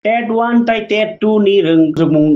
TET 1 tai TET 2 नि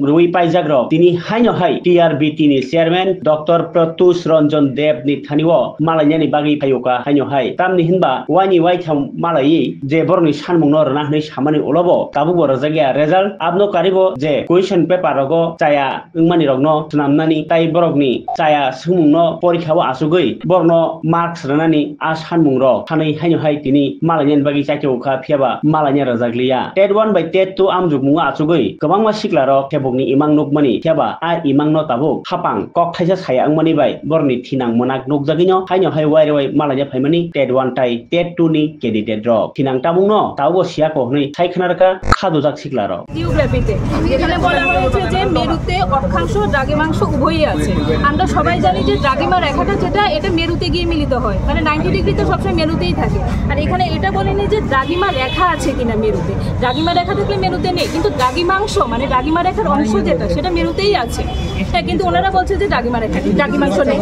रुई पाइजाग्र तिनी हाइनो हाइ टीआरबीटी नि चेयरमैन डॉक्टर प्रत्युष रंजन देव नि थानिओ मालायनि बागै फायोका हाइनो हाइ तामनि हिनबा वाइनि वाइथाव मालायि जे बरनि सानमुंनो रनाहनै सामानि उलबो ताबु बर जागिया रिजल्ट आबनो कारिबो जे क्वेश्चन पेपर रगो चाया इंमानि रगनो सुनामनानि ताइ बरगनि चाया सुमुंनो परीक्षाव आसुगै बरनो मार्क्स रनानि आ सानमुंरो थानै हाइनो हाइ तिनी मालायनि बागै चाइथौका फियाबा मालायनि रजाग्लिया टेट 1 bai टेट 2 आमजुगमुङा आचुगै गोबांमा सिक्लार थेबुकनि इमां नुकमानि थेबा आ इमांनो ताबुक हापां कक थाइसा साया आंमानि बाय बरनि थिनां मोनाक नुकजागिनो हाइनो हाइ वाइ वाइ मालायनि फाइमानि टेट 1 tai टेट 2 नि कैंडिडेट र थिनां ताबुंनो ताबो सियाको हनै थाइखनारका खादुजाक सिक्लार জিওগ্রাফিতে এখানে বলা হয়েছে যে মেরুতে অক্ষাংশ দ্রাঘিমাংশ উভয়ই আছে। আমরা সবাই জানি যে দ্রাঘিমা রেখাটা যেটা এটা মেরুতে গিয়ে মিলিত হয়, মানে 90 ডিগ্রি তো সবসময় মেরুতেই থাকে। আর এখানে এটা বলেনি যে দ্রাঘিমা রেখা আছে কিনা মেরুতে, দ্রাঘিমা রেখা থাকলে মেরুতে নেই, কিন্তু দ্রাঘিমাংশ মানে দ্রাঘিমা রেখার অংশ যেটা সেটা মেরুতেই আছে। হ্যাঁ, কিন্তু ওনারা বলছে যে দ্রাঘিমা রেখা দ্রাঘিমাংশ নেই।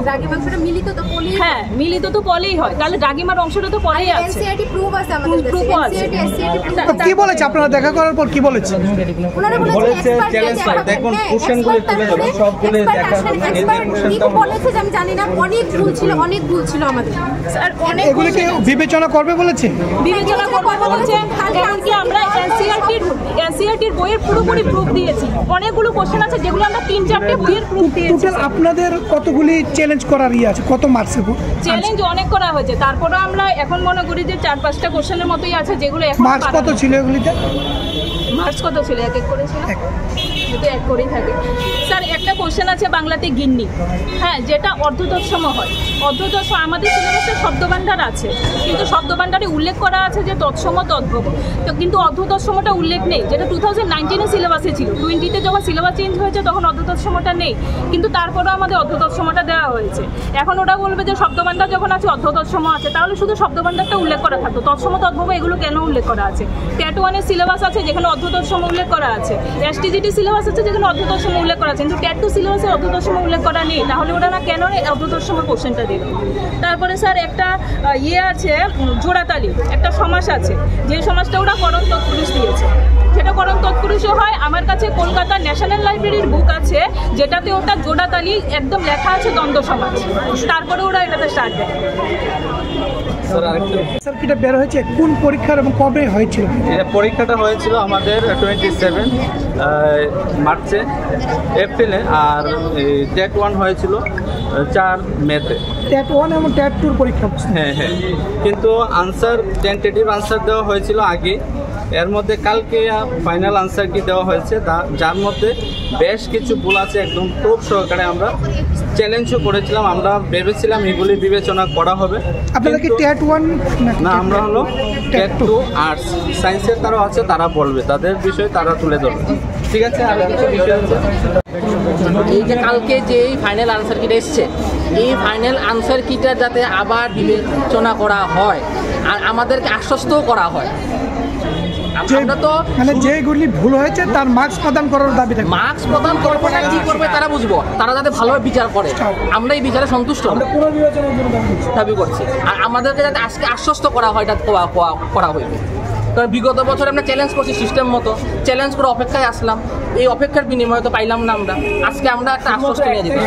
দ্রাঘিমাংশটা মিলিত তো পলেই, হ্যাঁ মিলিত তো পলেই হয়, তাহলে দ্রাঘিমার অংশটা তো পলেই আছে। এনসিআরটি প্রুফ আছে আমাদের কাছে, প্রুফ আছে। কি বলেছে আপনারা দেখা করার পর কি বলেছে? ওনারা বলেছে চ্যালেঞ্জ পাই, দেখুন কোশ্চেনগুলো তুলে ধরো সবগুলো দেখা কোশ্চেনটা বলেছে যে আমি জানি না, অনেক ভুল ছিল আমাদের স্যার, অনেক এগুলো কি বিবেচনা করবে বলেছে? বিবেচনা করবে বলেছে। এমনকি আমরা এনসিআরটির বইয়ের পুরোপুরি প্রুফ দিয়েছি, অনেকগুলো কোশ্চেন আছে যেগুলো আমরা 3-4টে বইয়ের প্রুফ দিয়েছি। টোটাল আপনাদের কতগুলি চ্যালেঞ্জ করার আছে, কত মার্কসের চ্যালেঞ্জ অনেক করা হয়েছে, তারপরে আমরা এখন মনে করি যে 4-5টা কোশ্চেনের মতোই আছে যেগুলো এখন মার্কস কত ছিল এগুলিতে? মার্কস কত ছিল? এক করে ছিল, যদি এক করেই থাকে স্যার। একটা কোশ্চেন আছে বাংলাতে গিন্নি, হ্যাঁ, যেটা অর্ধতৎসম হয়। অর্ধতৎসম আমাদের সিলেবাসে শব্দভাণ্ডার আছে, কিন্তু শব্দভাণ্ডারে উল্লেখ করা আছে যে তৎসম তদ্ভব, তো কিন্তু অর্ধতৎসমটা উল্লেখ নেই, যেটা 2019-এ সিলেবাসে ছিল। 20-তে যখন সিলেবাস চেঞ্জ হয়েছে তখন অর্ধতৎসমটা নেই, কিন্তু তারপরেও আমাদের অর্ধতৎসমটা দেওয়া হয়েছে। এখন ওরা বলবে যে শব্দভাণ্ডার যখন আছে অর্ধতৎসম আছে, তাহলে শুধু শব্দভাণ্ডারটা উল্লেখ করা থাকতো, তৎসম তদ্ভব এগুলো কেন উল্লেখ করা আছে? টেট 1-এর সিলেবাস আছে যেখানে অর্ধতৎসম উল্লেখ করা আছে, এসটিজিটি সিলেবাস আছে যেখানে অর্ধতৎসম উল্লেখ করা আছে, কিন্তু টেট 2 সিলেবাসে অর্ধতৎসম উল্লেখ করা নেই, তাহলে ওরা না কেন অর্ধতৎসম কোশ্চেনটা দিল? তারপরে স্যার একটা আছে জোড়াতালি, একটা সমাস আছে, যে সমাসটা ওরা করণ তৎপুরুষ দিয়েছে, সেটা করণ তৎপুরুষও হয়। আমার কাছে কলকাতা ন্যাশনাল লাইব্রেরির বুক আছে যেটাতে ওটা জোড়াতালি একদম লেখা আছে দ্বন্দ্ব সমাস, তারপরে ওরা এটাতে স্টার্ট দেয়। স্যার কিটা বের হয়েছে কোন পরীক্ষার এবং কবে হয়েছিল? এটা পরীক্ষাটা হয়েছিল আমাদের 27 মার্চে, এপ্রিলে, আর টেট 1 হয়েছিল 4 মেতে। টেট 1 এবং টেট 2 পরীক্ষা, হ্যাঁ, কিন্তু আনসার টেন্টেটিভ আনসার দেওয়া হয়েছিল আগে, এর মধ্যে কালকে ফাইনাল আনসার কি দেওয়া হয়েছে, যার মধ্যে বেশ কিছু ভুল আছে, একদম প্রুফ সহকারে আমরা চ্যালেঞ্জও করেছিলাম। আমরা ভেবেছিলাম এগুলি বিবেচনা করা হবে। আপনারা কি টেট 1 না, আমরা হলো টেট 2 আর্টস সায়েন্সের তারা আছে, তারা বলবে তাদের বিষয় তারা তুলে ধরবে, ঠিক আছে? আর কিছু বিষয় আছে, এই যে কালকে যে ফাইনাল আনসার কিটা এসছে, এই ফাইনাল আনসার কিটা যাতে আবার বিবেচনা করা হয় আর আমাদেরকে আশ্বস্তও করা হয়। আমরা তো মানে যেগুলি ভুল হয়েছে তার মার্কস প্রদান করার দাবি থাকে। মার্কস প্রদান করবো না, কি করবে তারা বুঝবো, তারা যাতে ভালোভাবে বিচার করে, আমরা এই বিচারে সন্তুষ্ট দাবি করছি। আর আমাদেরকে যাতে আজকে আশ্বস্ত করা হয়, এটা করা হইবে। কারণ বিগত বছর আমরা চ্যালেঞ্জ করছি সিস্টেম মতো, চ্যালেঞ্জ করে অপেক্ষায় আসলাম, এই অপেক্ষার বিনিময়ে তো পাইলাম না আমরা, আজকে আমরা একটা আশ্বস্ত নিয়ে যেতে